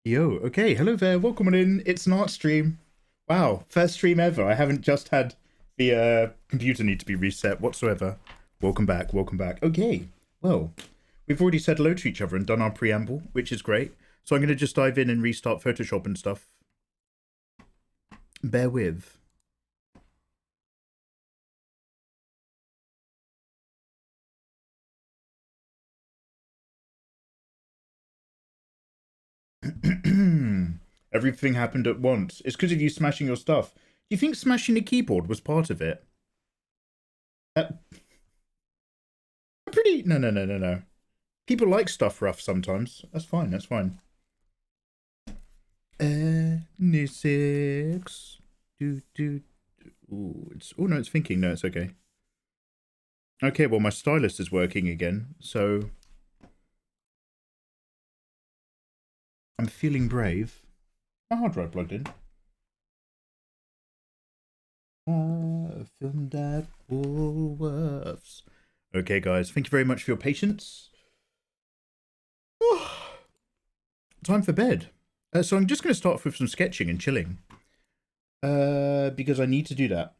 Yo, okay, hello there, welcome on in. It's an art stream. Wow, first stream ever. I haven't just had the computer need to be reset whatsoever. Welcome back, welcome back. Okay, well, we've already said hello to each other and done our preamble, which is great. So I'm going to just dive in and restart Photoshop and stuff. Bear with. Everything happened at once. It's because of you smashing your stuff. Do you think smashing the keyboard was part of it? Uh, pretty. No. People like stuff rough sometimes. That's fine. That's fine. Six. Do. Ooh, it's. Oh no, it's thinking. No, it's okay. Okay, well my stylus is working again, so I'm feeling brave. My hard drive plugged in. Film that Woolworths. Okay, guys, thank you very much for your patience. Time for bed. So I'm just going to start off with some sketching and chilling. Because I need to do that.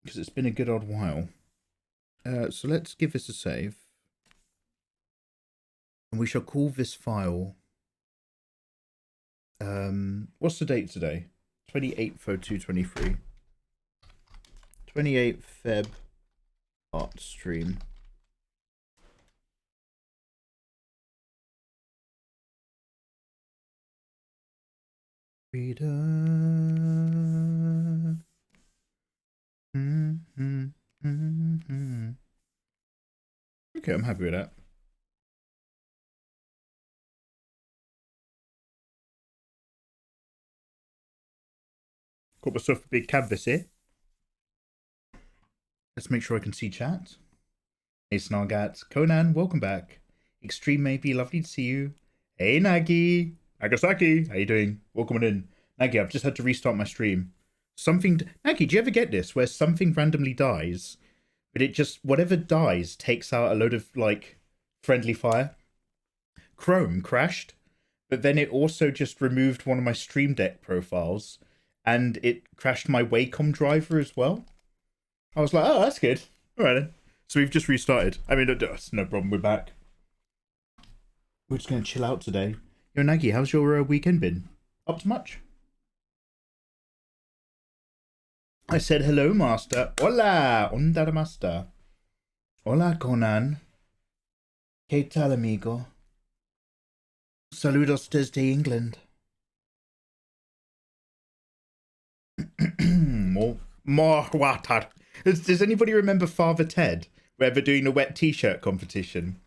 Because it's been a good old while. So let's give this a save. And we shall call this file... what's the date today? 28/02/23. 28 Feb art stream. Reader. Okay, I'm happy with that. Got myself a big canvas here. Let's make sure I can see chat. Hey Snargat, Conan, welcome back. Extreme Maybe, lovely to see you. Hey Nagi, Nagasaki, how you doing? Welcome on in. Nagi, I've just had to restart my stream. Nagi, do you ever get this where something randomly dies, but it just, whatever dies takes out a load of, like, friendly fire? Chrome crashed, but then it also just removed one of my Stream Deck profiles, and it crashed my Wacom driver as well. I was like, oh, that's good. All right then. So we've just restarted. I mean, it's no problem. We're back. We're just going to chill out today. Yo, Nagi, how's your weekend been? Up to much? I said hello, master. Hola, onda master. Hola, Conan. ¿Qué tal, amigo? Saludos desde England. more water. Does anybody remember Father Ted? Where they're doing the wet t-shirt competition?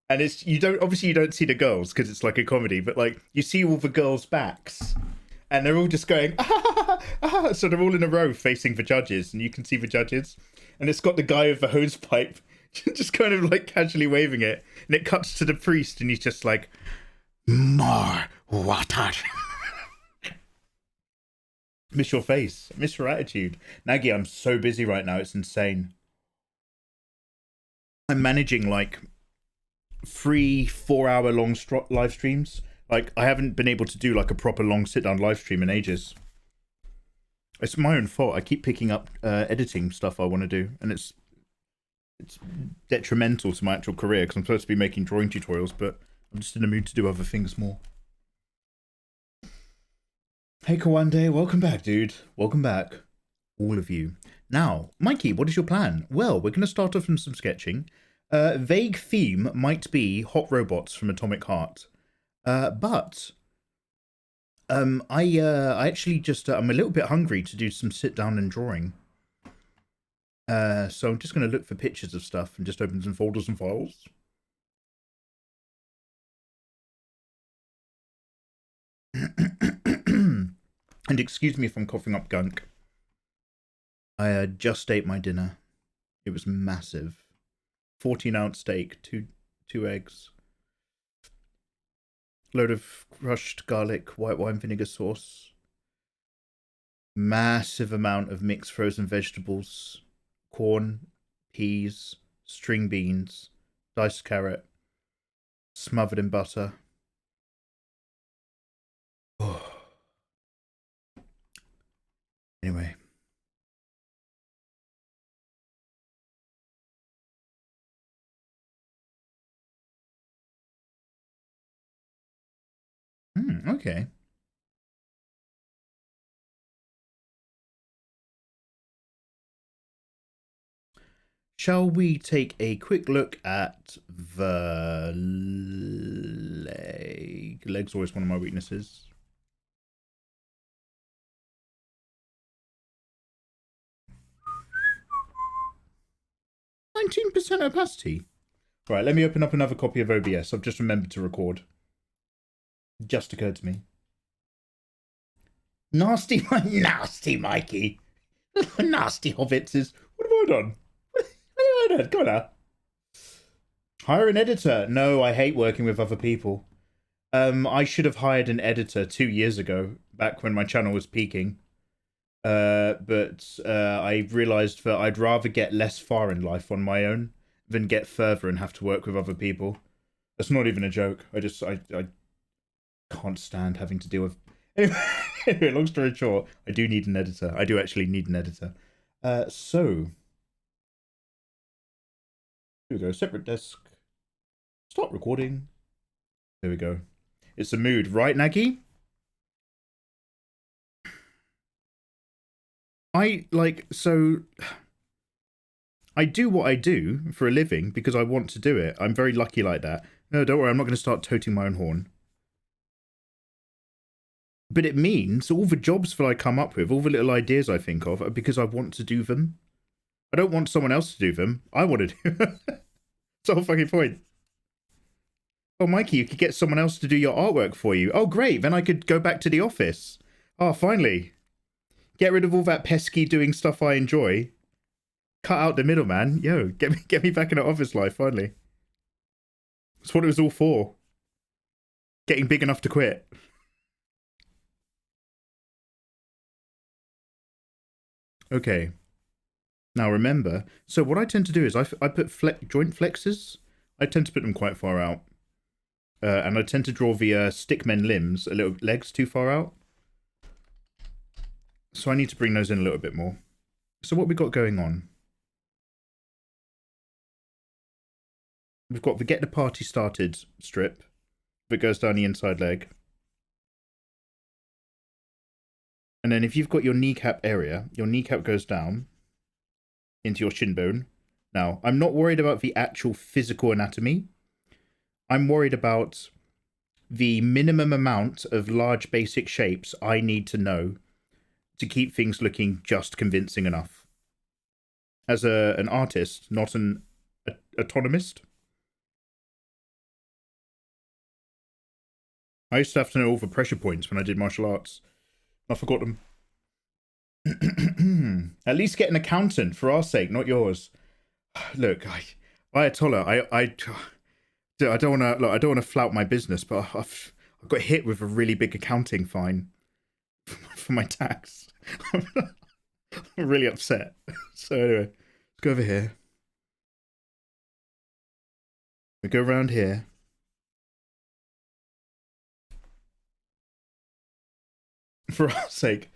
And it's you don't see the girls because it's like a comedy, but like you see all the girls' backs, and they're all just going so they're all in a row facing the judges, and you can see the judges, and it's got the guy with the hose pipe just kind of like casually waving it, and it cuts to the priest, and he's just like, more water. Miss your face, miss your attitude, Nagi. I'm so busy right now, it's insane. I'm managing like 3-4 hour long live streams. Like I haven't been able to do like a proper long sit down live stream in ages. It's my own fault. I keep picking up editing stuff I want to do, and it's detrimental to my actual career because I'm supposed to be making drawing tutorials, but I'm just in the mood to do other things more. Hey Kawande, welcome back, dude. Welcome back, all of you. Now, Mikey, what is your plan? Well, we're going to start off from some sketching. Vague theme might be hot robots from Atomic Heart, but I actually just I'm a little bit hungry to do some sit down and drawing. So I'm just going to look for pictures of stuff and just open some folders and files. And excuse me if I'm coughing up gunk. I just ate my dinner. It was massive. 14-ounce steak, two eggs, load of crushed garlic, white wine vinegar sauce, massive amount of mixed frozen vegetables, corn, peas, string beans, diced carrot, smothered in butter. Anyway. Okay. Shall we take a quick look at the leg? Leg's always one of my weaknesses. 19% opacity. Right, let me open up another copy of OBS. I've just remembered to record. Just occurred to me. Nasty, nasty Mikey. Nasty hobbitses. What have I done? What have I done? Come on now. Hire an editor. No, I hate working with other people. I should have hired an editor 2 years ago, back when my channel was peaking. But I realised that I'd rather get less far in life on my own than get further and have to work with other people. That's not even a joke. I can't stand having to deal with... Anyway, long story short, I do need an editor. I do actually need an editor. So... Here we go. Separate desk. Start recording. There we go. It's a mood, right, Nagy? I do what I do for a living because I want to do it. I'm very lucky like that. No, don't worry, I'm not going to start toting my own horn. But it means all the jobs that I come up with, all the little ideas I think of, are because I want to do them. I don't want someone else to do them. I want to do them. That's the whole fucking point. Oh, Mikey, you could get someone else to do your artwork for you. Oh, great. Then I could go back to the office. Oh, finally. Get rid of all that pesky doing stuff I enjoy. Cut out the middleman. Yo, get me back in the office life, finally. That's what it was all for. Getting big enough to quit. Okay. Now remember, so what I tend to do is I put joint flexes. I tend to put them quite far out. And I tend to draw the stickmen limbs, a little legs too far out. So I need to bring those in a little bit more. So what we got going on? We've got the get the party started strip that goes down the inside leg. And then if you've got your kneecap area, your kneecap goes down into your shin bone. Now, I'm not worried about the actual physical anatomy. I'm worried about the minimum amount of large basic shapes I need to know to keep things looking just convincing enough. As an artist, not an autonomist. I used to have to know all the pressure points when I did martial arts. I forgot them. At least get an accountant for our sake, not yours. Look, Ayatollah, I don't want to flout my business, but I've got hit with a really big accounting fine for my tax. I'm really upset. So anyway, let's go over here. We go around here. For our sake,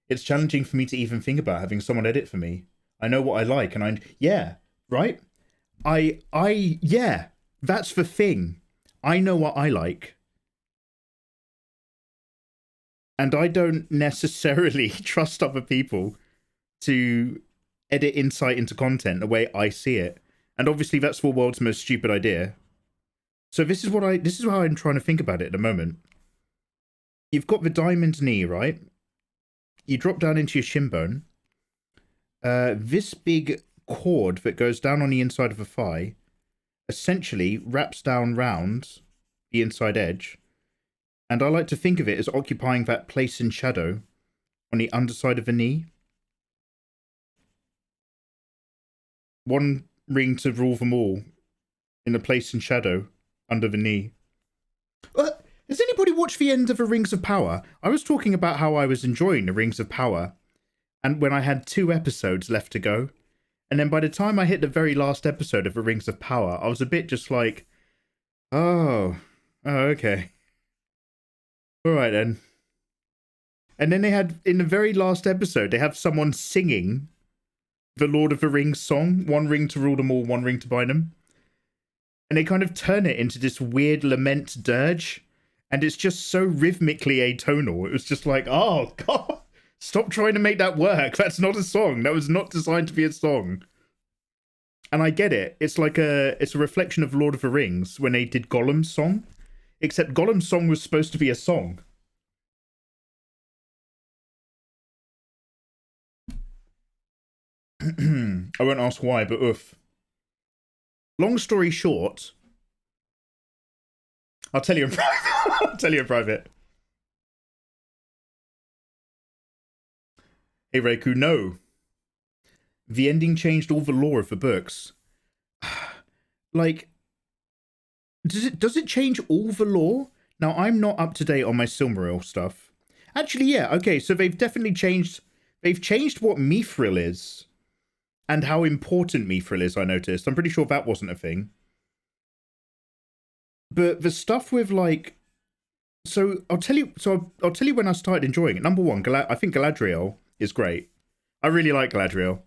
it's challenging for me to even think about having someone edit for me. I know what I like, and yeah, right? Yeah, that's the thing. I know what I like. And I don't necessarily trust other people to edit insight into content the way I see it. And obviously that's the world's most stupid idea. So this is how I'm trying to think about it at the moment. You've got the diamond knee, right? You drop down into your shin bone. This big cord that goes down on the inside of the thigh essentially wraps down round the inside edge. And I like to think of it as occupying that place in shadow on the underside of the knee. One ring to rule them all in the place in shadow under the knee. Has anybody watched the end of the Rings of Power? I was talking about how I was enjoying the Rings of Power, and when I had 2 episodes left to go, and then by the time I hit the very last episode of the Rings of Power, I was a bit just like, oh, okay. Alright then. And then they had, in the very last episode, they have someone singing the Lord of the Rings song, one ring to rule them all, one ring to bind them. And they kind of turn it into this weird lament dirge. And it's just so rhythmically atonal. It was just like, oh, God, stop trying to make that work. That's not a song. That was not designed to be a song. And I get it. It's like it's a reflection of Lord of the Rings when they did Gollum's song. Except Gollum's song was supposed to be a song. I won't ask why, but oof. Long story short, I'll tell you in private. I'll tell you in private. Hey Reiku, no. The ending changed all the lore of the books. Like, does it change all the lore? Now, I'm not up to date on my Silmaril stuff. Actually, yeah, okay, so they've definitely changed. They've changed what Mithril is. And how important Mithril is, I noticed. I'm pretty sure that wasn't a thing. But the stuff with, like... So, I'll tell you when I started enjoying it. Number one, I think Galadriel is great. I really like Galadriel.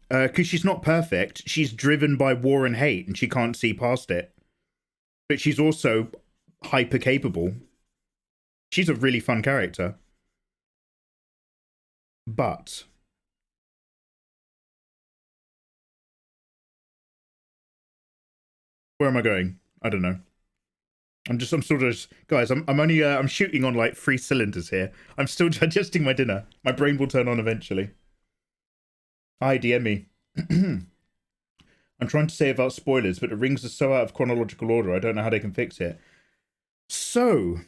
Because she's not perfect. She's driven by war and hate, and she can't see past it. But she's also hyper capable. She's a really fun character. But where am I going? I don't know. I'm sort of, guys, I'm only, I'm shooting on like 3 cylinders here. I'm still digesting my dinner. My brain will turn on eventually. Hi, DM me. I'm trying to say about spoilers, but the rings are so out of chronological order, I don't know how they can fix it. So,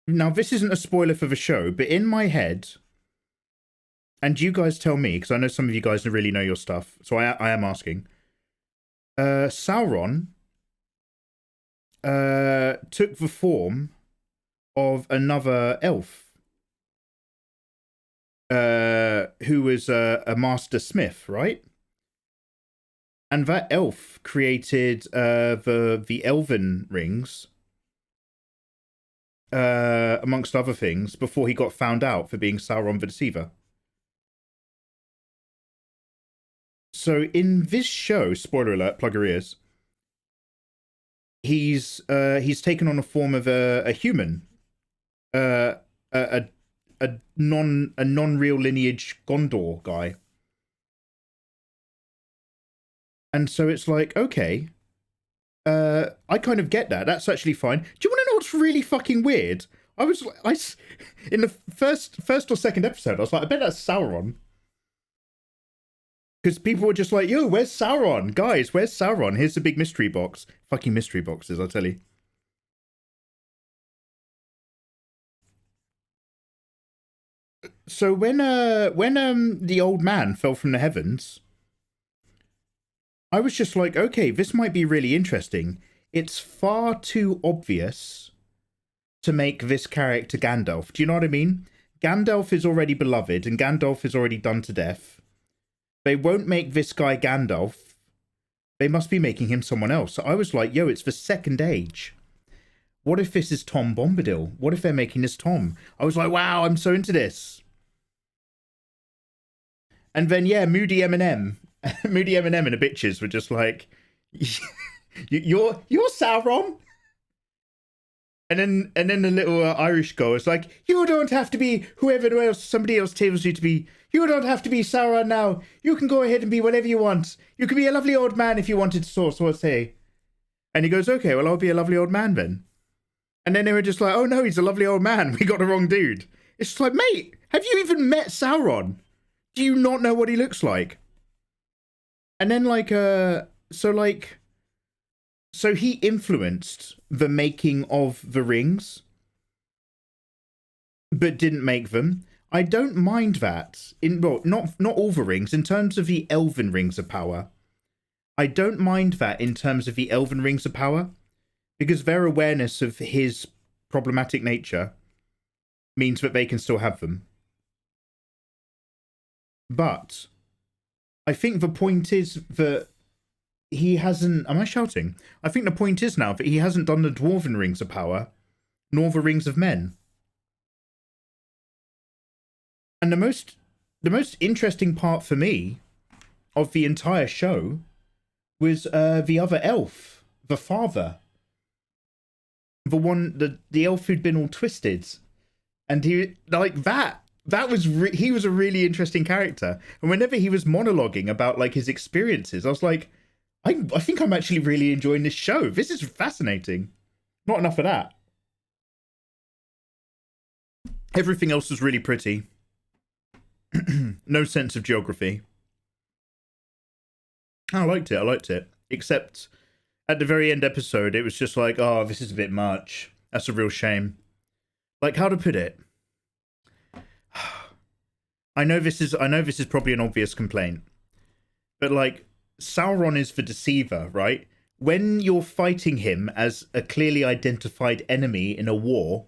now this isn't a spoiler for the show, but in my head, and you guys tell me, because I know some of you guys really know your stuff, so I am asking. Sauron took the form of another elf who was a master smith, right? And that elf created the elven rings, amongst other things, before he got found out for being Sauron the Deceiver. So in this show, spoiler alert, plug your ears, he's taken on a form of a human, a non-real lineage Gondor guy. And so it's like, okay, I kind of get that. That's actually fine. Do you want to know what's really fucking weird? In the first or second episode, I was like, I bet that's Sauron. Because people were just like, yo, where's Sauron? Guys, where's Sauron? Here's the big mystery box. Fucking mystery boxes, I'll tell you. So when the old man fell from the heavens, I was just like, okay, this might be really interesting. It's far too obvious to make this character Gandalf. Do you know what I mean? Gandalf is already beloved, and Gandalf is already done to death. They won't make this guy Gandalf. They must be making him someone else. So I was like, yo, it's the Second Age. What if this is Tom Bombadil? What if they're making this Tom? I was like, wow, I'm so into this. And then, yeah, Moody Eminem. Moody Eminem and the bitches were just like, you're Sauron? And then the little Irish girl was like, you don't have to be whoever else somebody else tells you to be. You don't have to be Sauron now. You can go ahead and be whatever you want. You could be a lovely old man if you wanted to, so say. And he goes, okay, well, I'll be a lovely old man then. And then they were just like, oh no, he's a lovely old man. We got the wrong dude. It's just like, mate, have you even met Sauron? Do you not know what he looks like? And then so he influenced the making of the rings, but didn't make them. I don't mind that. Not all the rings. In terms of the elven rings of power, I don't mind that in terms of the elven rings of power, because their awareness of his problematic nature means that they can still have them. But I think the point is that he hasn't... Am I shouting? I think the point is now that he hasn't done the dwarven rings of power, nor the rings of men. And the most interesting part for me of the entire show was the other elf, the father, the elf who'd been all twisted, and he like that was he was a really interesting character. And whenever he was monologuing about like his experiences, I was like, I think I'm actually really enjoying this show. This is fascinating. Not enough of that. Everything else was really pretty. No sense of geography. I liked it. Except at the very end episode, it was just like, oh, this is a bit much. That's a real shame. Like, how to put it? I know this is probably an obvious complaint, but like, Sauron is the deceiver, right? When you're fighting him as a clearly identified enemy in a war,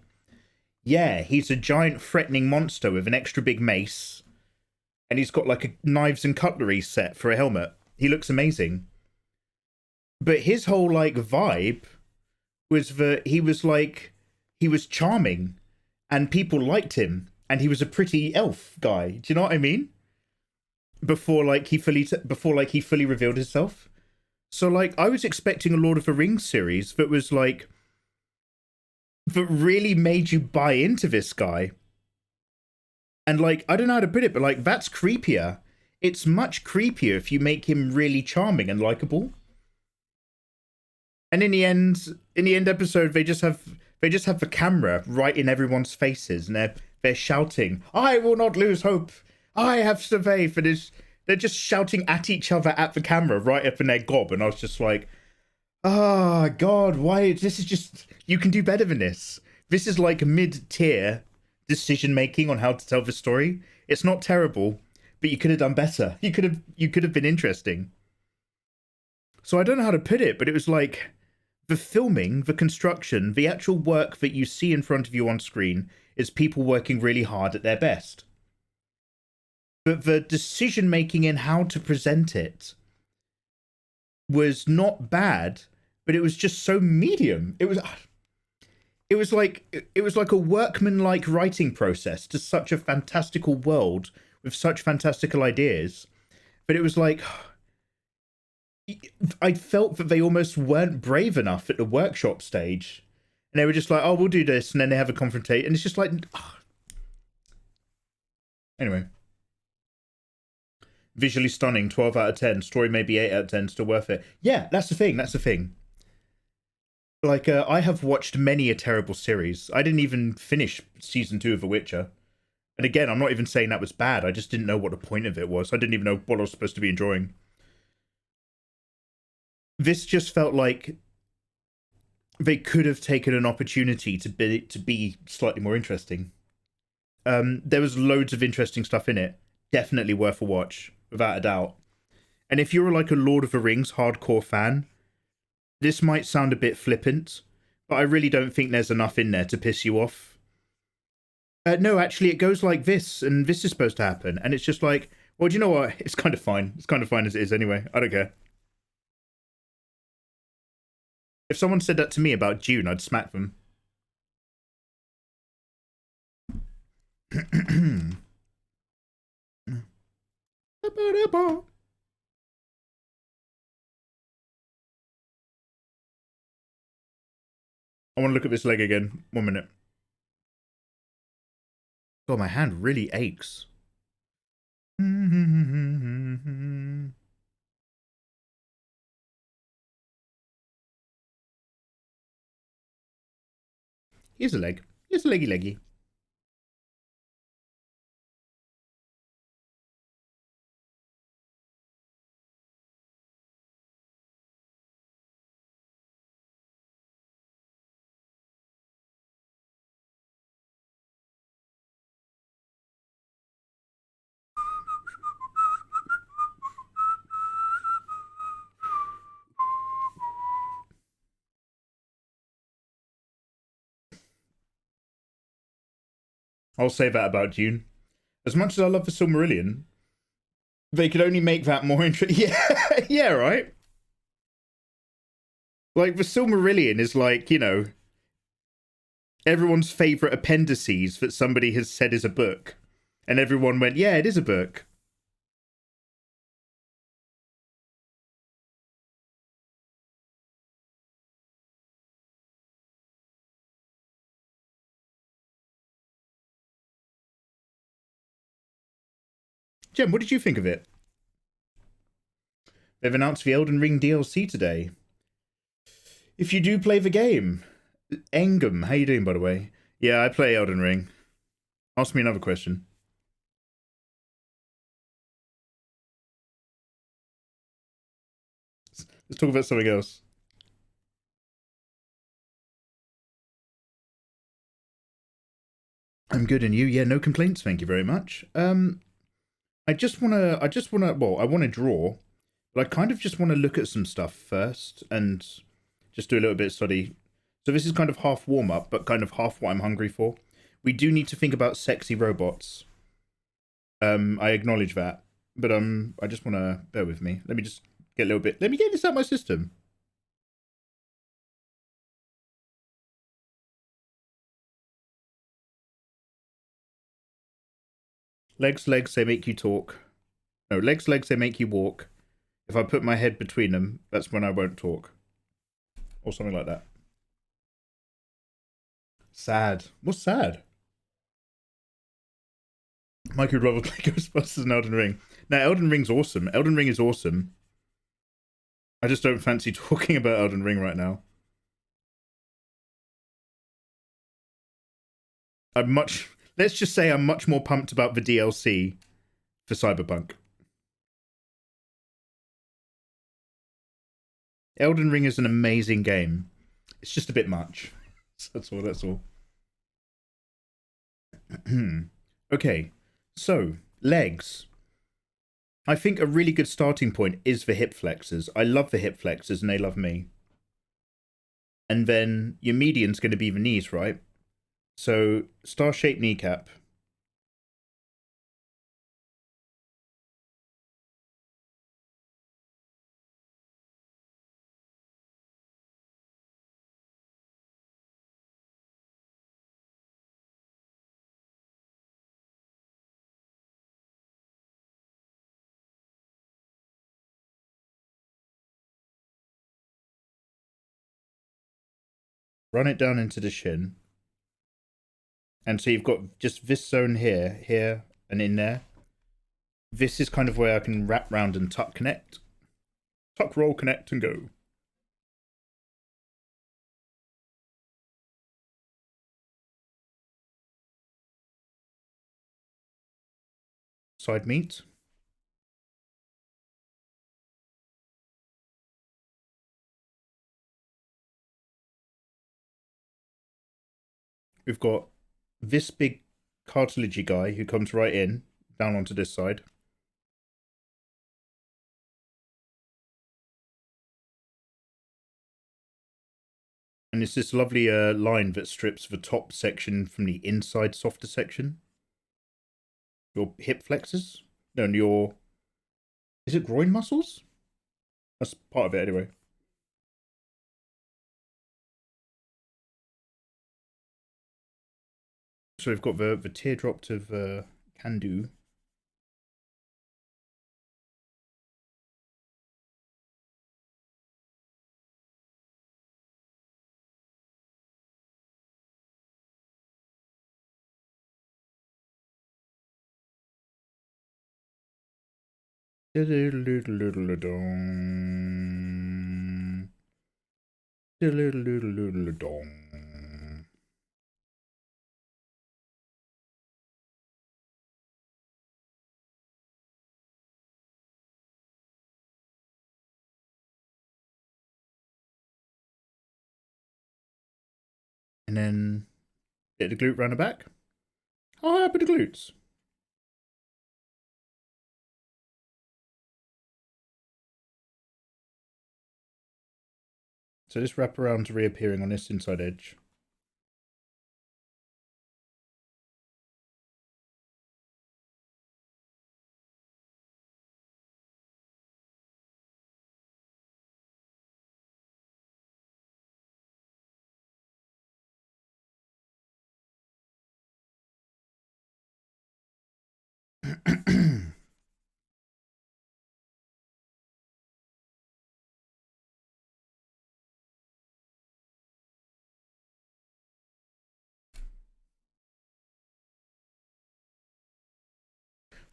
yeah, he's a giant threatening monster with an extra big mace, and he's got like a knives and cutlery set for a helmet. He looks amazing. But his whole like vibe was that he was charming and people liked him, and he was a pretty elf guy. Do you know what I mean? Before he fully revealed himself. So like, I was expecting a Lord of the Rings series that was like, that really made you buy into this guy. And like, I don't know how to put it, but like, that's creepier. It's much creepier if you make him really charming and likable. And in the end episode, they just have the camera right in everyone's faces, and they're shouting, "I will not lose hope. I have faith." And they're just shouting at each other at the camera right up in their gob. And I was just like, oh God, why? This is just, you can do better than this. This is like mid-tier decision making on how to tell the story. It's not terrible, but you could have done better. You could have been interesting. So I don't know how to put it, but it was like the filming, the construction, the actual work that you see in front of you on screen is people working really hard at their best. But the decision making in how to present it was not bad, but it was just so medium. It was like a workman-like writing process to such a fantastical world with such fantastical ideas. But it was like, I felt that they almost weren't brave enough at the workshop stage. And they were just like, oh, we'll do this. And then they have a confrontation. And it's just like, oh. Anyway. Visually stunning, 12 out of 10. Story maybe 8 out of 10, still worth it. Yeah, that's the thing. Like, I have watched many a terrible series. I didn't even finish season 2 of The Witcher. And again, I'm not even saying that was bad. I just didn't know what the point of it was. I didn't even know what I was supposed to be enjoying. This just felt like they could have taken an opportunity to be slightly more interesting. There was loads of interesting stuff in it. Definitely worth a watch, without a doubt. And if you're like a Lord of the Rings hardcore fan, this might sound a bit flippant, but I really don't think there's enough in there to piss you off. No, actually, it goes like this, and this is supposed to happen. And it's just like, well, do you know what? It's kind of fine. It's kind of fine as it is anyway. I don't care. If someone said that to me about Dune, I'd smack them. I want to look at this leg again. 1 minute. God, my hand really aches. Here's a leg. Here's a leggy. I'll say that about Dune. As much as I love the Silmarillion, they could only make that more interesting. Yeah, right? Like, the Silmarillion is like, you know, everyone's favorite appendices that somebody has said is a book. And everyone went, yeah, it is a book. Jem, what did you think of it? They've announced the Elden Ring DLC today. If you do play the game, Engum, how you doing, by the way? Yeah, I play Elden Ring. Ask me another question. Let's talk about something else. I'm good, and you? Yeah, no complaints. Thank you very much. I want to draw, but I kind of just want to look at some stuff first and just do a little bit of study. So this is kind of half warm up, but kind of half what I'm hungry for. We do need to think about sexy robots. I acknowledge that, but I just want to bear with me. Let me just get a little bit. Let me get this out of my system. Legs, they make you talk. No, legs, they make you walk. If I put my head between them, that's when I won't talk. Or something like that. Sad. What's sad? Mike would rather play Ghostbusters than Elden Ring. Now, Elden Ring's awesome. Elden Ring is awesome. I just don't fancy talking about Elden Ring right now. Let's just say I'm much more pumped about the DLC for Cyberpunk. Elden Ring is an amazing game. It's just a bit much. That's all. Okay, so legs. I think a really good starting point is the hip flexors. I love the hip flexors and they love me. And then your median's going to be the knees, right? So star-shaped kneecap. Run it down into the shin. And so you've got just this zone here, here, and in there. This is kind of where I can wrap round and tuck connect. Tuck, roll, connect, and go. Side meet. We've got this big cartilagey guy who comes right in, down onto this side. And it's this lovely line that strips the top section from the inside softer section. Your hip flexors? No, and your... Is it groin muscles? That's part of it anyway. So we've got the teardrop of can do. And then get the glute round the back. How high up are the glutes? So this wrap around reappearing on this inside edge.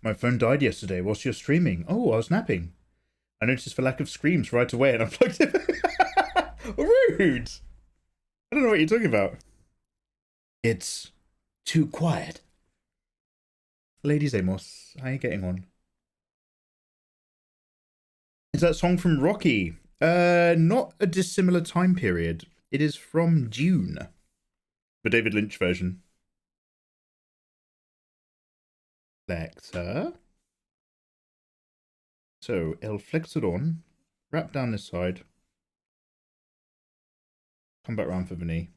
My phone died yesterday whilst you're streaming. Oh, I was napping. I noticed for lack of screams right away and I plugged it. Rude! I don't know what you're talking about. It's too quiet. Ladies Amos, how are you getting on? Is that song from Rocky? Not a dissimilar time period. It is from June. The David Lynch version. Flexor. So, el flexodon. Wrap down this side. Come back round for the knee.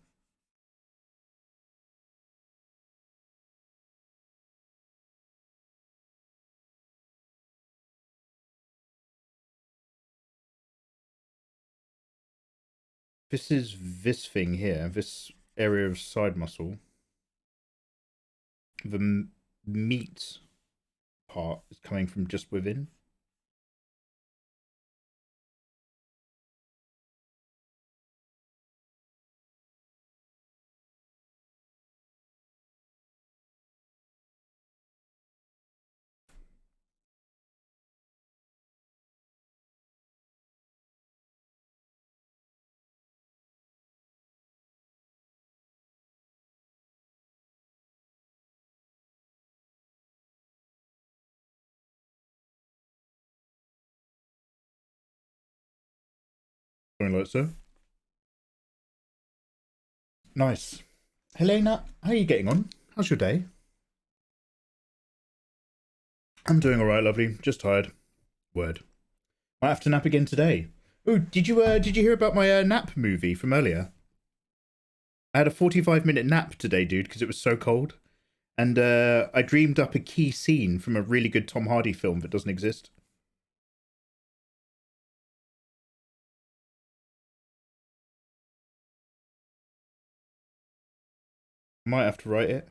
This is this thing here, this area of side muscle. The meat part is coming from just within. Something like so. Nice. Helena, how are you getting on? How's your day? I'm doing alright, lovely. Just tired. Word. Might have to nap again today. Oh, did you hear about my nap movie from earlier? I had a 45-minute nap today, dude, because it was so cold. And I dreamed up a key scene from a really good Tom Hardy film that doesn't exist. Might have to write it.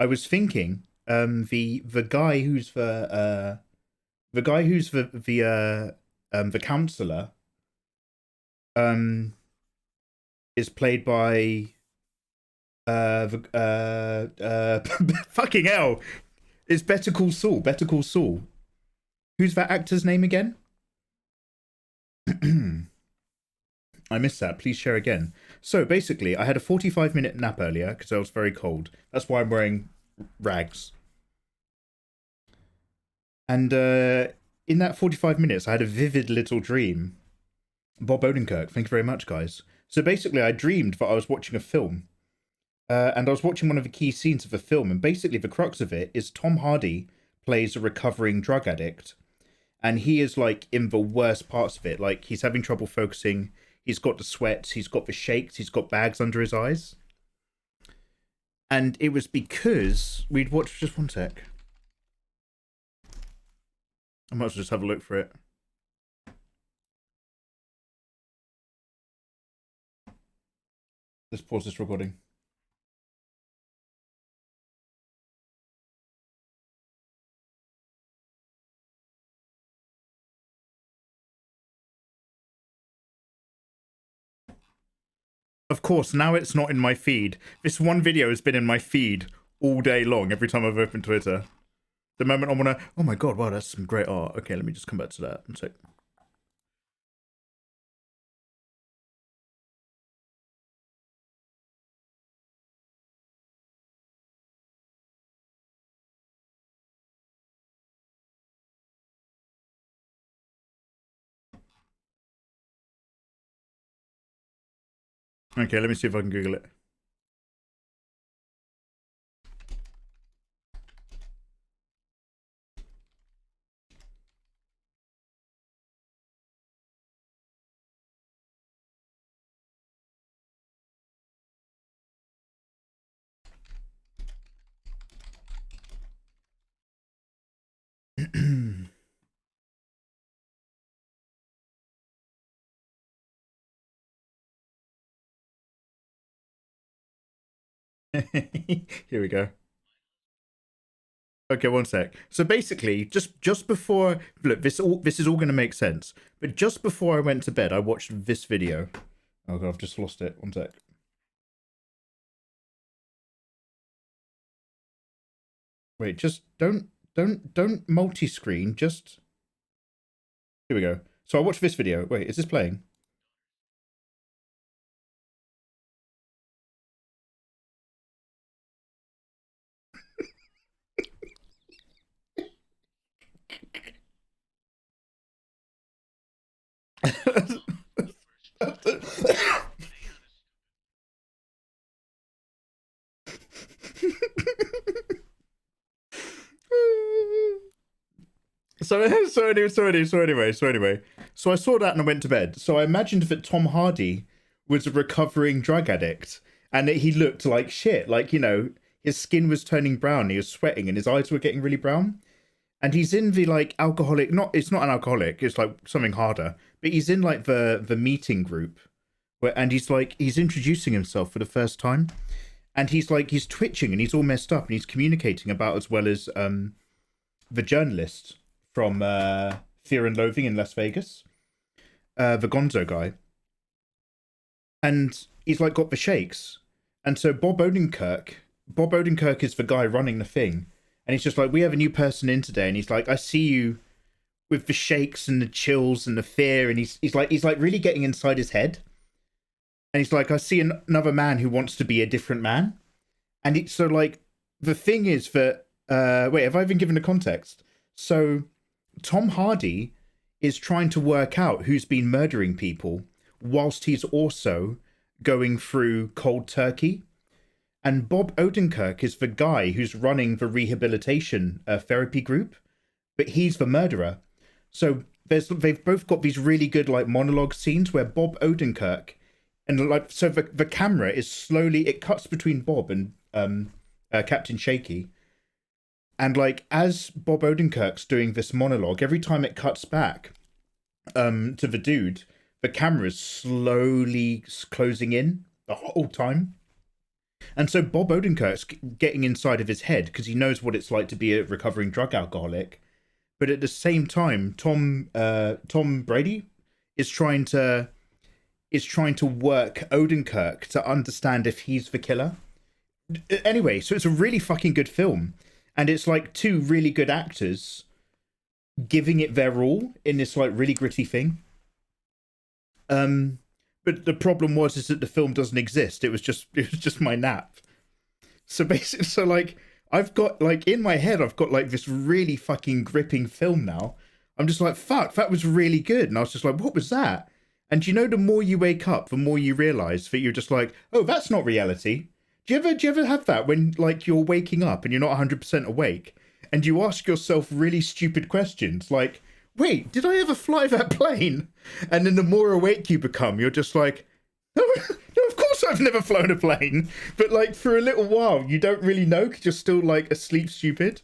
I was thinking, the guy who's the counselor, is played by fucking hell. It's Better Call Saul. Better Call Saul. Who's that actor's name again? I missed that. Please share again. So basically, I had a 45-minute nap earlier because I was very cold. That's why I'm wearing rags. And in that 45 minutes, I had a vivid little dream. Bob Odenkirk, thank you very much, guys. So basically, I dreamed that I was watching a film. And I was watching one of the key scenes of the film. And basically, the crux of it is Tom Hardy plays a recovering drug addict. And he is, like, in the worst parts of it. Like, he's having trouble focusing. He's got the sweats. He's got the shakes. He's got bags under his eyes. And it was because we'd watched... Just one sec. I might as well just have a look for it. Let's pause this recording. Of course, now it's not in my feed. This one video has been in my feed all day long, every time I've opened Twitter. The moment I want to... Oh my god, wow, that's some great art. Okay, let me just come back to that. One sec. Okay, let me see if I can Google it. Here we go. Okay, one sec. So basically, just before, look, this is all going to make sense. But just before I went to bed, I watched this video. Oh god, I've just lost it. One sec. Wait, just don't multi-screen. Just here we go. So I watched this video. Wait, is this playing? So anyway, so I saw that and I went to bed. So I imagined that Tom Hardy was a recovering drug addict and that he looked like shit. Like, you know, his skin was turning brown, he was sweating and his eyes were getting really brown. And he's in the like alcoholic, it's not an alcoholic, it's like something harder, but he's in like the meeting group where, and he's introducing himself for the first time. And he's twitching and he's all messed up and he's communicating about as well as the journalist from Fear and Loathing in Las Vegas, the Gonzo guy, and he's like got the shakes. And so Bob Odenkirk is the guy running the thing, and he's just like, we have a new person in today, and he's like, I see you with the shakes and the chills and the fear, and he's like really getting inside his head, and he's like, I see another man who wants to be a different man, and it's so like the thing is that wait, have I even given the context? So Tom Hardy is trying to work out who's been murdering people whilst he's also going through cold turkey. And Bob Odenkirk is the guy who's running the rehabilitation therapy group, but he's the murderer. So they've both got these really good like monologue scenes where Bob Odenkirk and like, so the camera is slowly, it cuts between Bob and Captain Shaky. And like as Bob Odenkirk's doing this monologue, every time it cuts back to the dude, the camera's slowly closing in the whole time. And so Bob Odenkirk's getting inside of his head because he knows what it's like to be a recovering drug alcoholic. But at the same time, Tom Brady is trying to work Odenkirk to understand if he's the killer. Anyway, so it's a really fucking good film. And it's like two really good actors giving it their all in this like really gritty thing. But the problem is that the film doesn't exist. It was just my nap. So basically, so like I've got like in my head, I've got like this really fucking gripping film now. I'm just like, fuck, that was really good. And I was just like, what was that? And you know, the more you wake up, the more you realize that you're just like, oh, that's not reality. Do you ever have that when like you're waking up and you're not 100% awake and you ask yourself really stupid questions like, wait, did I ever fly that plane? And then the more awake you become, you're just like, no, of course I've never flown a plane. But like for a little while, you don't really know because you're still like asleep stupid.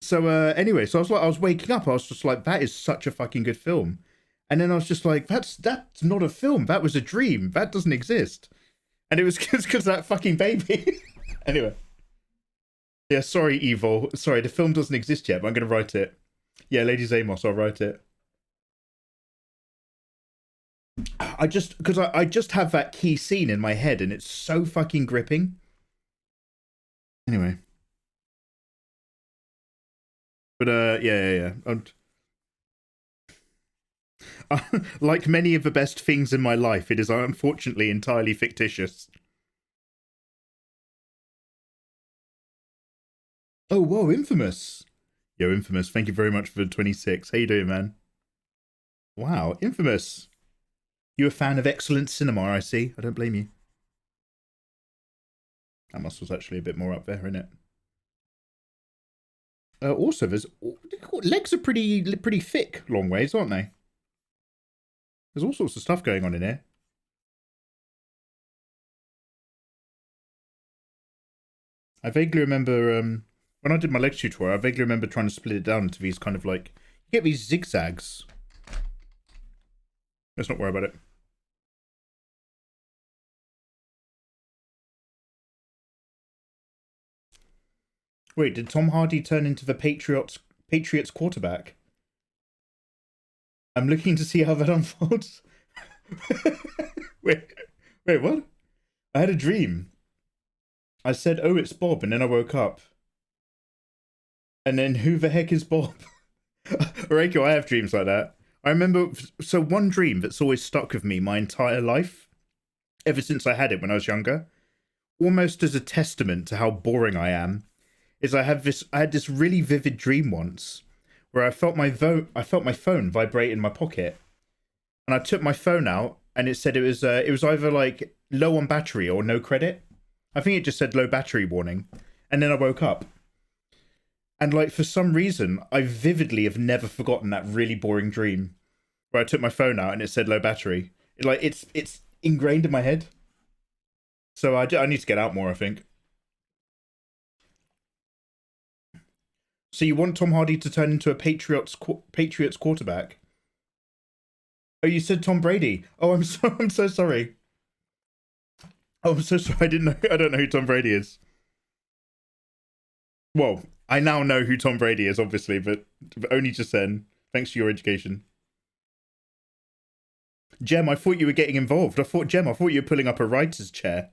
So anyway, so I was waking up. I was just like, that is such a fucking good film. And then I was just like, that's not a film. That was a dream. That doesn't exist. And it was because that fucking baby. Anyway. Yeah, sorry, Evil. Sorry, the film doesn't exist yet, but I'm going to write it. Yeah, Lady Zamos, I'll write it. I just have that key scene in my head, and it's so fucking gripping. Anyway. But, yeah. Like many of the best things in my life, it is unfortunately entirely fictitious. Oh, whoa, Infamous. Yo, Infamous, thank you very much for the 26. How you doing, man? Wow, Infamous. You a fan of excellent cinema, I see. I don't blame you. That muscle's actually a bit more up there, isn't it? Also, there's legs are pretty thick, long ways, aren't they? There's all sorts of stuff going on in here. I vaguely remember when I did my legs tutorial, I vaguely remember trying to split it down into these kind of like, you get these zigzags. Let's not worry about it. Wait, did Tom Hardy turn into the Patriots quarterback? I'm looking to see how that unfolds. wait, what? I had a dream. I said, oh, it's Bob, and then I woke up. And then who the heck is Bob? Reiko, I have dreams like that. I remember, so one dream that's always stuck with me my entire life, ever since I had it when I was younger, almost as a testament to how boring I am, is I had this really vivid dream once where I felt my phone vibrate in my pocket, and I took my phone out and it said it was either like low on battery or no credit. I think it just said low battery warning, and then I woke up. And like for some reason, I vividly have never forgotten that really boring dream where I took my phone out and it said low battery. It's ingrained in my head. So I need to get out more, I think. So you want Tom Hardy to turn into a Patriots quarterback? Oh, you said Tom Brady. Oh, I'm so sorry. Oh, I'm so sorry. I don't know who Tom Brady is. Well, I now know who Tom Brady is, obviously, but only just then. Thanks for your education. Jem, I thought you were getting involved. I thought you were pulling up a writer's chair.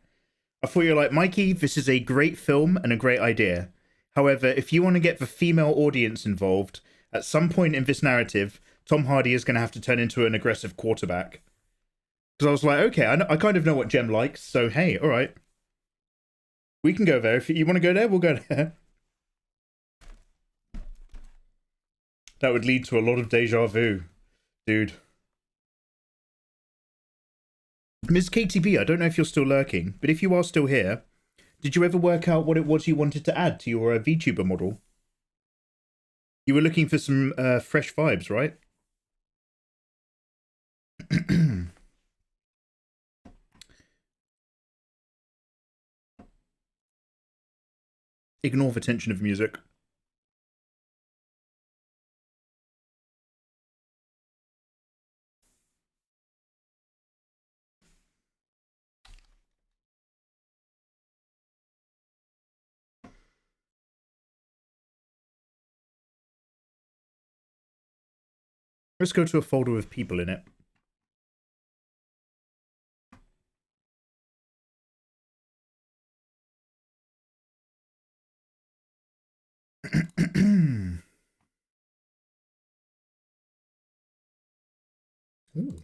I thought you were like, Mikey, this is a great film and a great idea. However, if you want to get the female audience involved, at some point in this narrative, Tom Hardy is going to have to turn into an aggressive quarterback. Because I was like, okay, I kind of know what Jem likes, so hey, all right. We can go there. If you want to go there, we'll go there. That would lead to a lot of deja vu, dude. Ms. KTB, I don't know if you're still lurking, but if you are still here, did you ever work out what it was you wanted to add to your VTuber model? You were looking for some fresh vibes, right? Ignore the tension of music. Let's go to a folder with people in it. Ooh.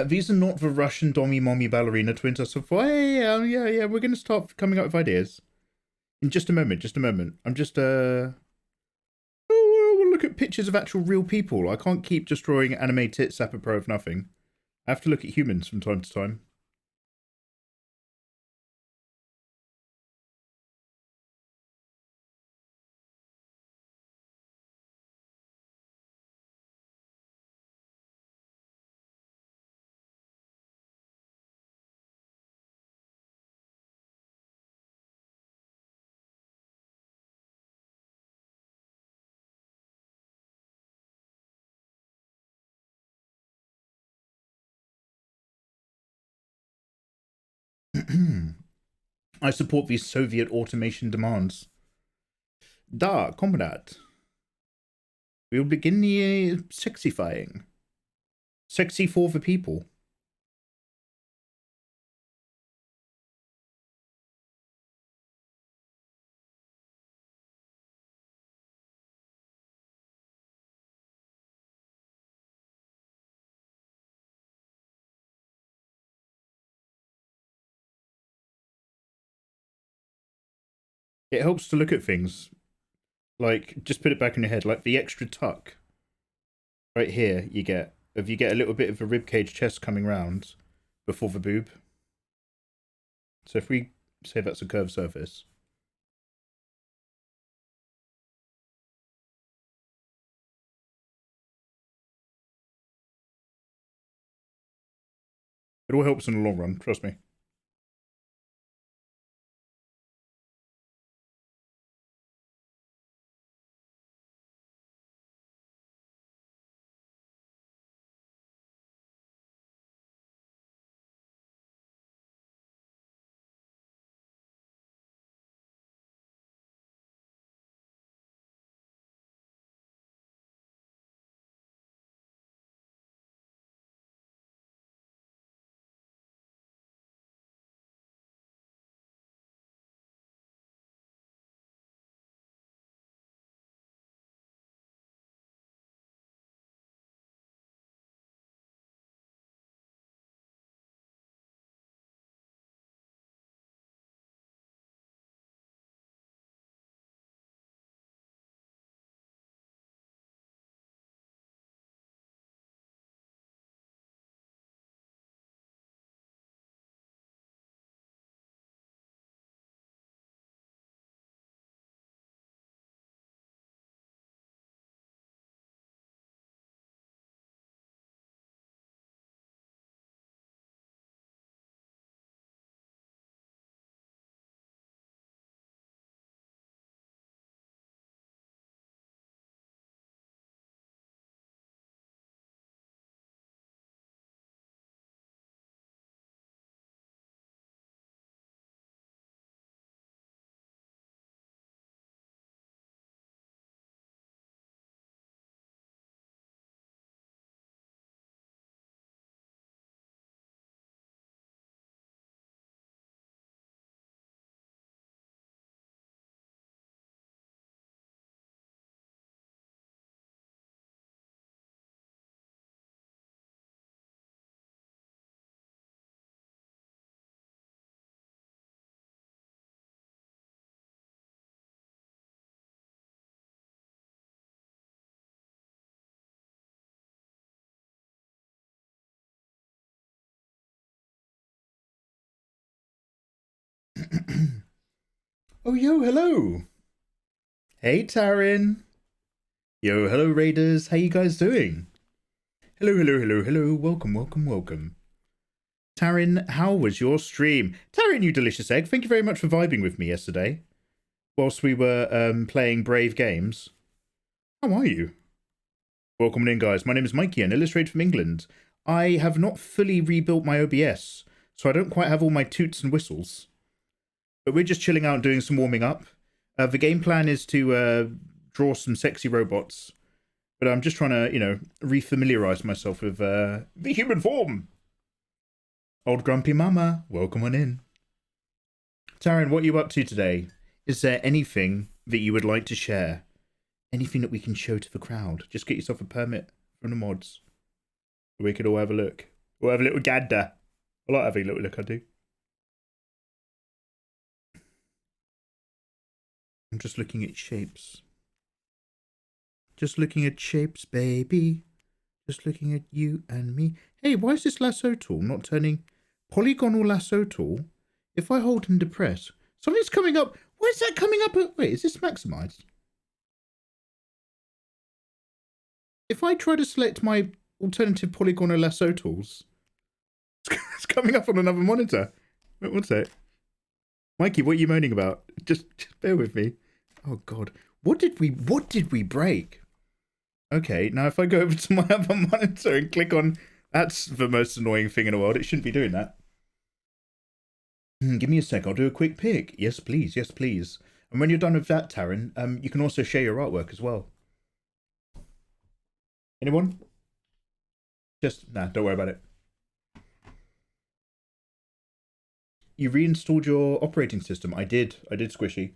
These are not the Russian Dommy Mommy Ballerina twins. So yeah, we're going to start coming up with ideas. In just a moment. I'm just, we'll look at pictures of actual real people. I can't keep just drawing anime tits apropos of nothing. I have to look at humans from time to time. I support these Soviet automation demands. Da, comrade. We'll begin the sexifying. Sexy for the people. It helps to look at things. Like, just put it back in your head. Like the extra tuck right here you get. If you get a little bit of a ribcage chest coming round before the boob. So if we say that's a curved surface. It all helps in the long run, trust me. Oh, yo, hello. Hey, Taryn. Yo, hello, Raiders. How you guys doing? Hello, hello, hello, hello. Welcome, welcome, welcome. Taryn, how was your stream? Taryn, you delicious egg. Thank you very much for vibing with me yesterday whilst we were playing Brave Games. How are you? Welcome in, guys. My name is Mikey, an illustrator from England. I have not fully rebuilt my OBS, so I don't quite have all my toots and whistles. But we're just chilling out and doing some warming up. The game plan is to draw some sexy robots. But I'm just trying to, you know, refamiliarize myself with the human form. Old grumpy mama, welcome on in. Taryn, what are you up to today? Is there anything that you would like to share? Anything that we can show to the crowd? Just get yourself a permit from the mods. We could all have a look. We'll have a little gander. I like having a little look, I do. I'm just looking at shapes. Just looking at shapes, baby. Just looking at you and me. Hey, why is this lasso tool not turning polygonal lasso tool? If I hold and depress, something's coming up. Why is that coming up? Wait, is this maximized? If I try to select my alternative polygonal lasso tools, it's coming up on another monitor. Wait, what's that? Mikey, what are you moaning about? Just bear with me. Oh God, what did we break? Okay, now if I go over to my other monitor and click on, that's the most annoying thing in the world. It shouldn't be doing that. Give me a sec. I'll do a quick pick. Yes, please. Yes, please. And when you're done with that, Taryn, you can also share your artwork as well. Anyone? Just, nah, don't worry about it. You reinstalled your operating system. I did, Squishy.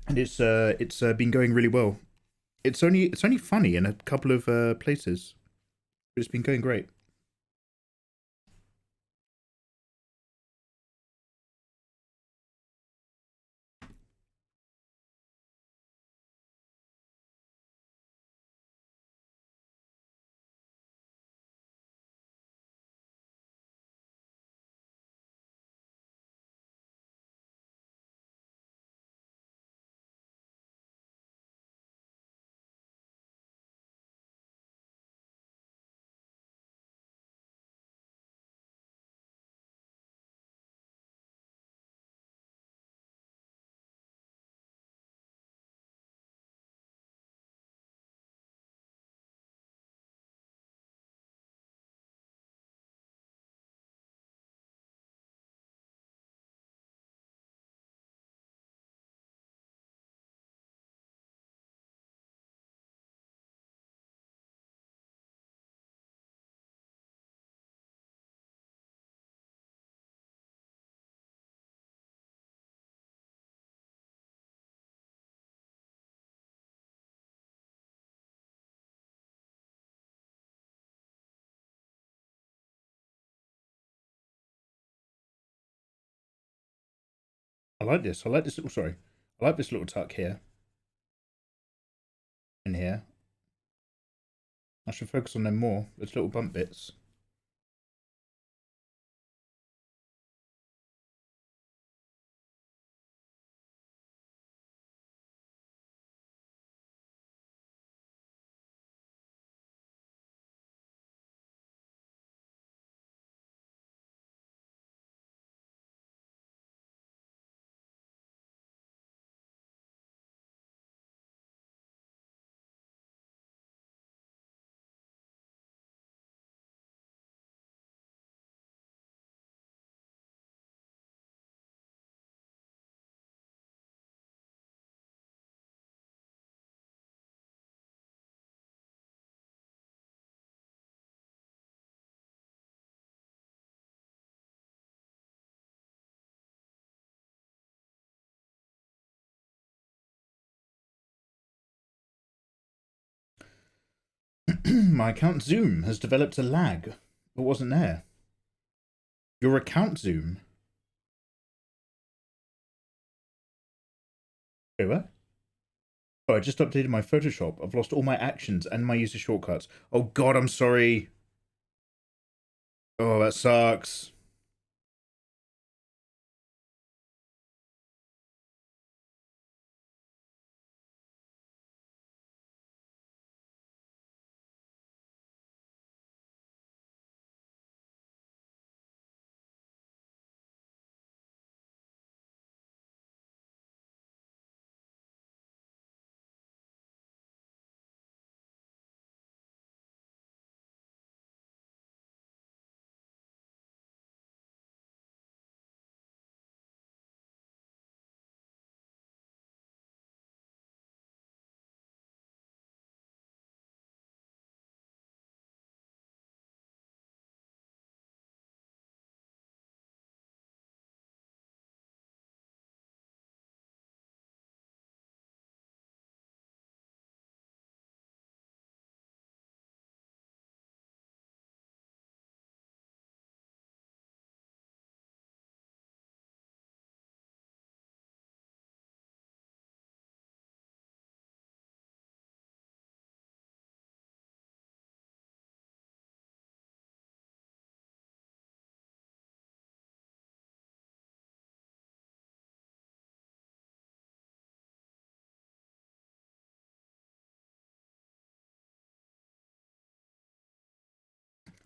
And it's been going really well. It's only funny in a couple of places, but it's been going great. like this. I like this little, sorry. I like this little tuck here. In here. I should focus on them more. Those little bump bits. My account Zoom has developed a lag. It wasn't there. Your account Zoom? Wait, what? Oh, I just updated my Photoshop. I've lost all my actions and my user shortcuts. Oh god, I'm sorry. Oh, that sucks.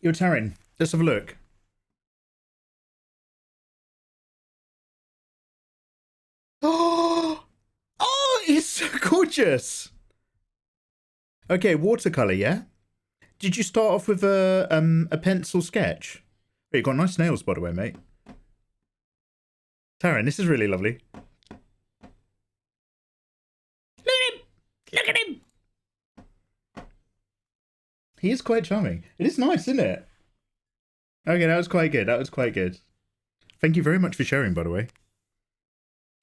Yo, Taryn, let's have a look. Oh, oh, it's so gorgeous. Okay, watercolor, yeah. Did you start off with a pencil sketch? Oh, you got nice nails, by the way, mate. Taryn, this is really lovely. Look at him! Look at him! He is quite charming. It is nice, isn't it? Okay, that was quite good. That was quite good. Thank you very much for sharing, by the way.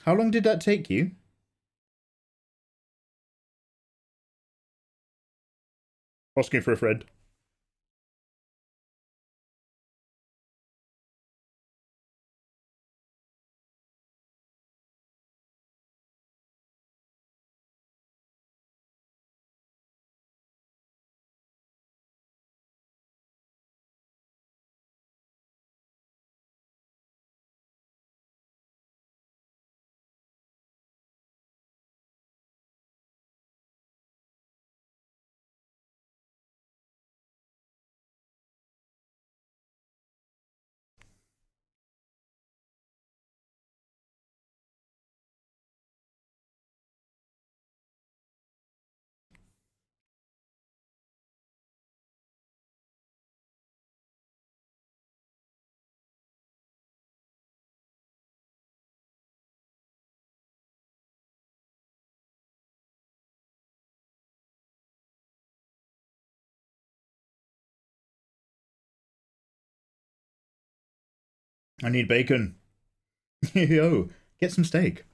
How long did that take you? Asking for a friend. I need bacon. Yo, get some steak.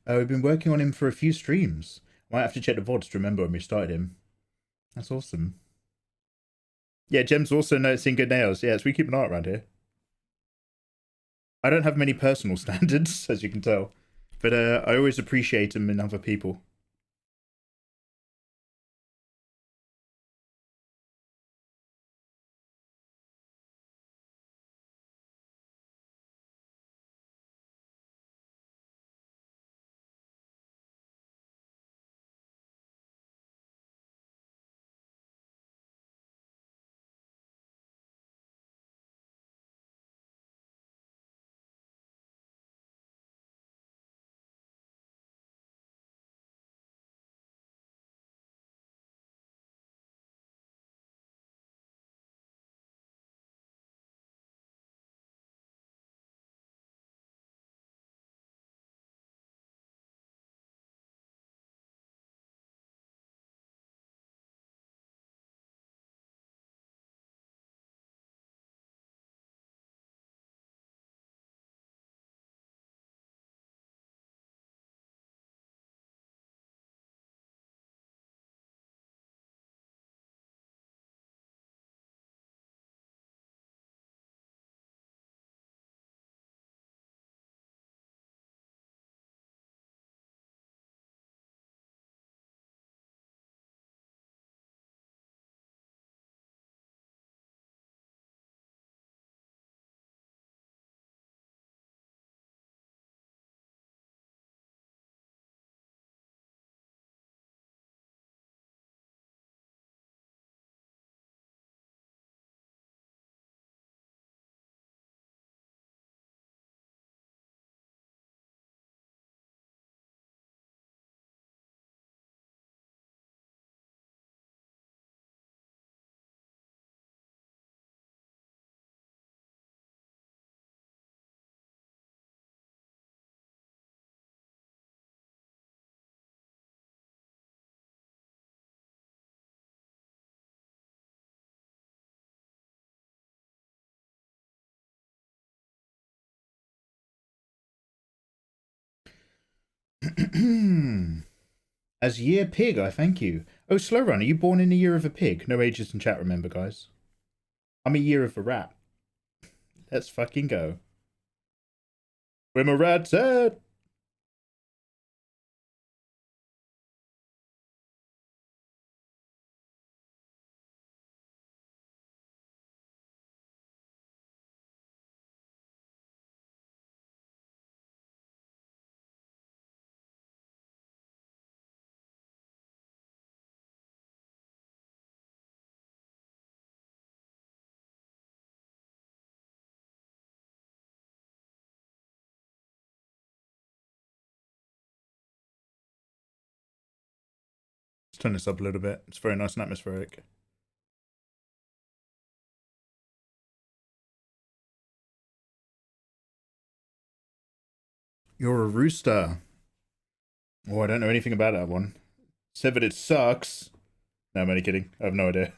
We've been working on him for a few streams. Might have to check the VODs to remember when we started him. That's awesome. Yeah, Jem's also noticing good nails. Yes, we keep an eye around here. I don't have many personal standards, as you can tell. But I always appreciate them in other people. As year pig, I thank you. Oh, Slow Run, are you born in the year of a pig? No ages in chat, remember, guys. I'm a year of a rat. Let's fucking go. Where my rat's at? Let's turn this up a little bit. It's very nice and atmospheric. You're a rooster. Oh, I don't know anything about that one. Said that it sucks. No, I'm only kidding. I have no idea.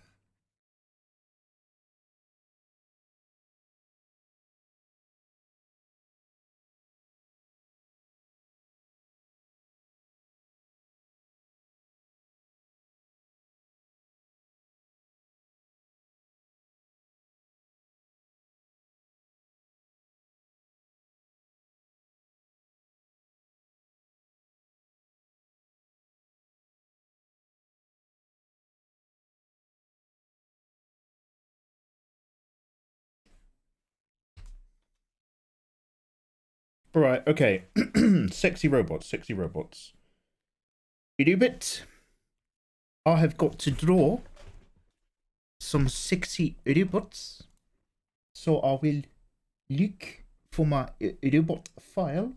Right, okay. Sexy robots, sexy robots. Bit. I have got to draw some sexy robots. So I will look for my robot file.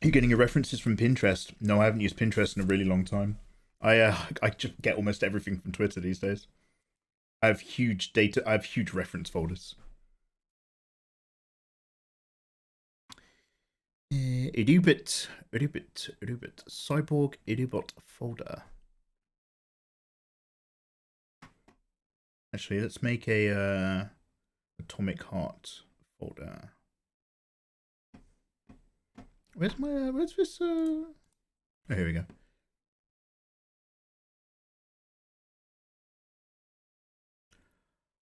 You're getting your references from Pinterest? No, I haven't used Pinterest in a really long time. I just get almost everything from Twitter these days. I have huge data. I have huge reference folders. Edubit, cyborg edubot folder. Actually, let's make a atomic heart folder. Where's my where's this? Oh, here we go.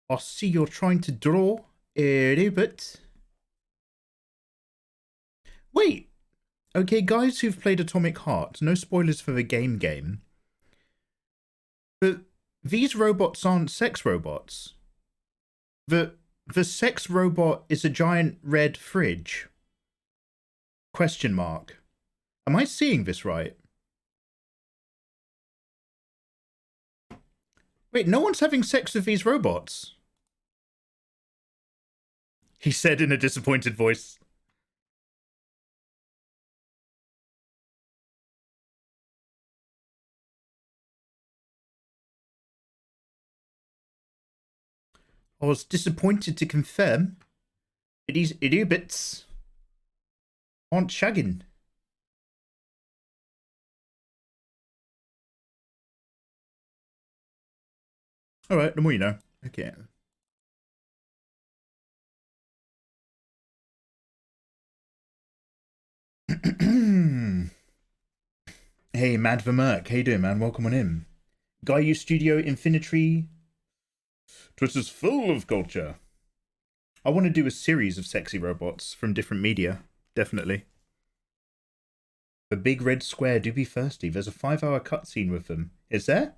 I see you're trying to draw a robot. Wait. Okay, guys who've played Atomic Heart, no spoilers for the game. But these robots aren't sex robots. The sex robot is a giant red fridge. Question mark. Am I seeing this right? Wait, no one's having sex with these robots. He said in a disappointed voice. I was disappointed to confirm that these idiots aren't shagging. Alright, the more you know. Okay. Hey, Mad Vermerk. How you doing, man? Welcome on in. Gaia Studio Infinity. Twitter's full of culture. I want to do a series of sexy robots from different media. Definitely. The big red square do be thirsty. There's a 5-hour cutscene with them. Is there?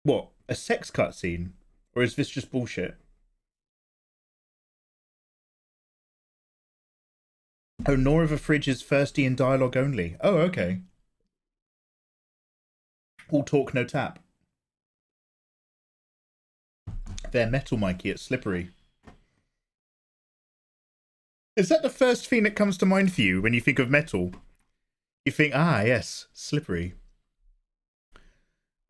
What? A sex cutscene? Or is this just bullshit? Oh, Nora the Fridge is thirsty in dialogue only. Oh, okay. All talk, no tap. They're metal, Mikey. It's slippery. Is that the first thing that comes to mind for you when you think of metal? You think, ah, yes, slippery.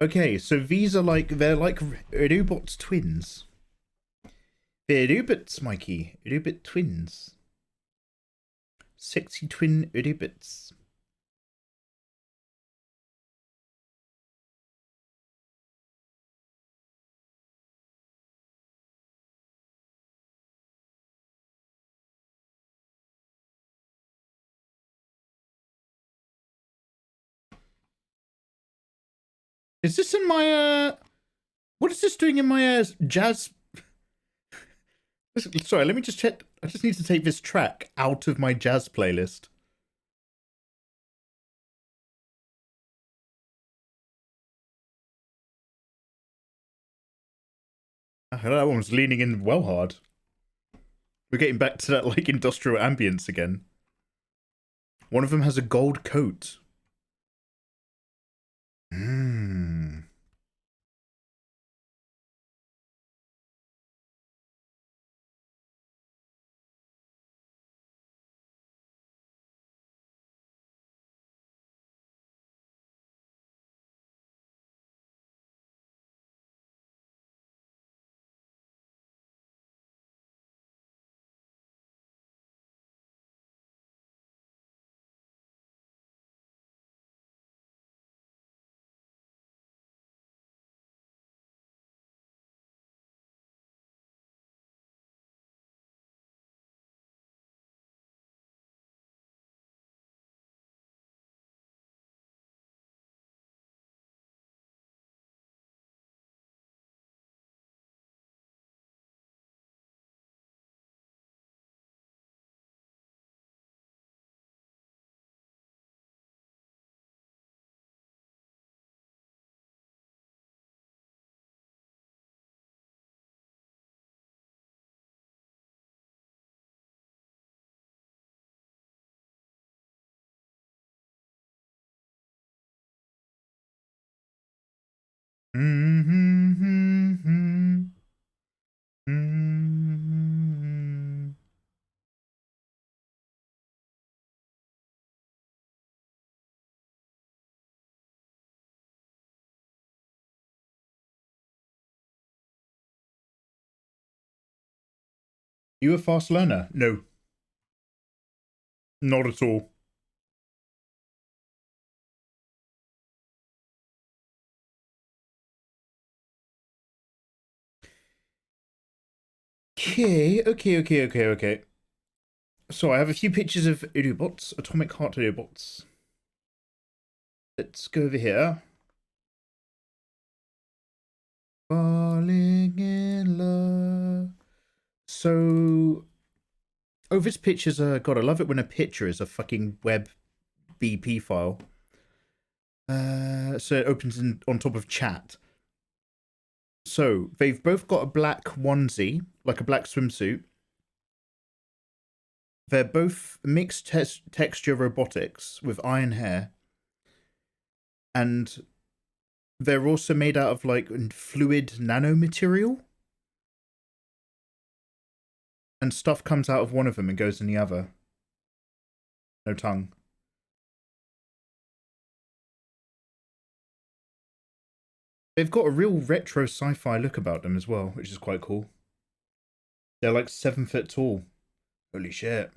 Okay, so these are like, they're like Rubot's twins. They're Rubots, Mikey. Rubot twins. Sexy twin Rubots. Is this in my, what is this doing in my, jazz? Sorry, let me just check. I just need to take this track out of my jazz playlist. That one was leaning in well hard. We're getting back to that, like, industrial ambience again. One of them has a gold coat. Hmm. You a fast learner? No. Not at all. Okay. So I have a few pictures of robots, Atomic Heart robots. Let's go over here. Falling in love. So Oh, this picture's God, I love it when a picture is a fucking web BP file. So it opens on top of chat. So they've both got a black onesie, like a black swimsuit. They're both mixed texture robotics with iron hair. And they're also made out of like fluid nanomaterial. And stuff comes out of one of them and goes in the other. No tongue. They've got a real retro sci-fi look about them as well, which is quite cool. They're like 7 foot tall. Holy shit.